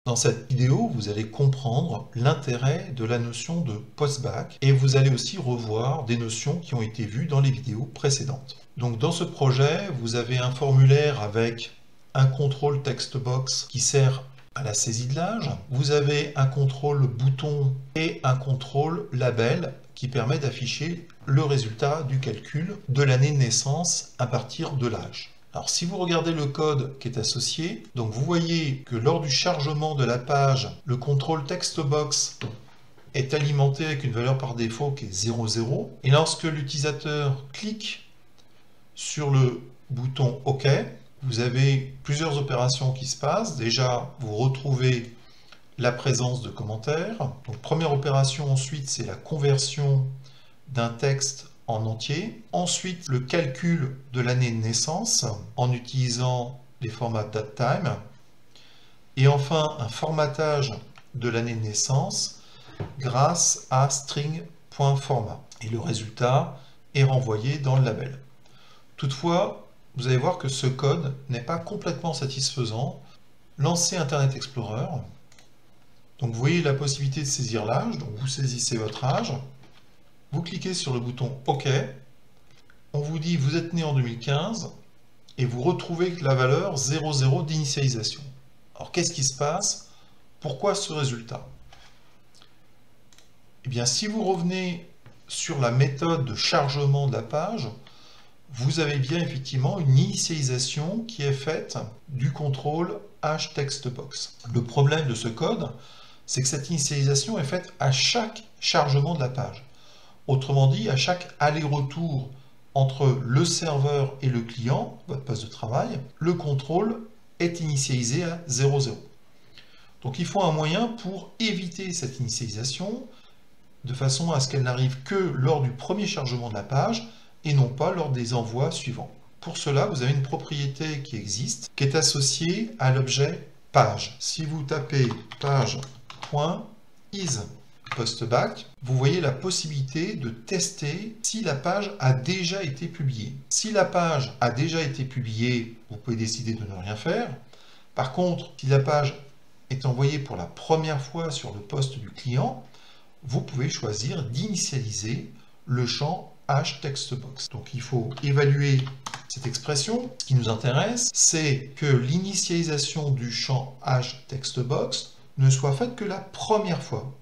Dans cette vidéo, vous allez comprendre l'intérêt de la notion de postback et vous allez aussi revoir des notions qui ont été vues dans les vidéos précédentes. Donc dans ce projet, vous avez un formulaire avec un contrôle text box qui sert à la saisie de l'âge. Vous avez un contrôle bouton et un contrôle label qui permet d'afficher le résultat du calcul de l'année de naissance à partir de l'âge. Alors si vous regardez le code qui est associé, donc vous voyez que lors du chargement de la page, le contrôle text box est alimenté avec une valeur par défaut qui est 0,0. Et lorsque l'utilisateur clique sur le bouton OK, vous avez plusieurs opérations qui se passent. Déjà, vous retrouvez la présence de commentaires. Donc première opération ensuite, c'est la conversion d'un texte en entier. Ensuite, le calcul de l'année de naissance en utilisant les formats datetime. Et enfin, un formatage de l'année de naissance grâce à string.format. Et le résultat est renvoyé dans le label. Toutefois, vous allez voir que ce code n'est pas complètement satisfaisant. Lancez Internet Explorer. Donc vous voyez la possibilité de saisir l'âge. Donc vous saisissez votre âge. Vous cliquez sur le bouton OK, on vous dit vous êtes né en 2015 et vous retrouvez la valeur 00 d'initialisation. Alors qu'est-ce qui se passe? Pourquoi ce résultat? Eh bien si vous revenez sur la méthode de chargement de la page, vous avez bien effectivement une initialisation qui est faite du contrôle hTextBox. Le problème de ce code, c'est que cette initialisation est faite à chaque chargement de la page. Autrement dit, à chaque aller-retour entre le serveur et le client, votre poste de travail, le contrôle est initialisé à 00. Donc il faut un moyen pour éviter cette initialisation, de façon à ce qu'elle n'arrive que lors du premier chargement de la page, et non pas lors des envois suivants. Pour cela, vous avez une propriété qui existe, qui est associée à l'objet page. Si vous tapez page.isPostback, vous voyez la possibilité de tester si la page a déjà été publiée. Si la page a déjà été publiée, vous pouvez décider de ne rien faire. Par contre, si la page est envoyée pour la première fois sur le poste du client, vous pouvez choisir d'initialiser le champ hTextBox. Donc il faut évaluer cette expression. Ce qui nous intéresse, c'est que l'initialisation du champ hTextBox ne soit faite que la première fois.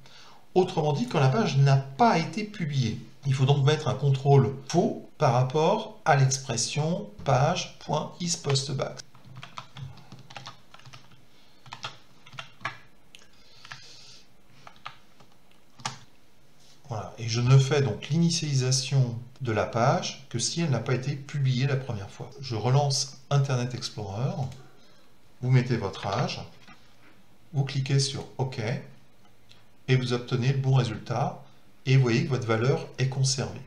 Autrement dit, quand la page n'a pas été publiée. Il faut donc mettre un contrôle faux par rapport à l'expression page.isPostback. Voilà. Et je ne fais donc l'initialisation de la page que si elle n'a pas été publiée la première fois. Je relance Internet Explorer, vous mettez votre âge, vous cliquez sur OK, et vous obtenez le bon résultat, et vous voyez que votre valeur est conservée.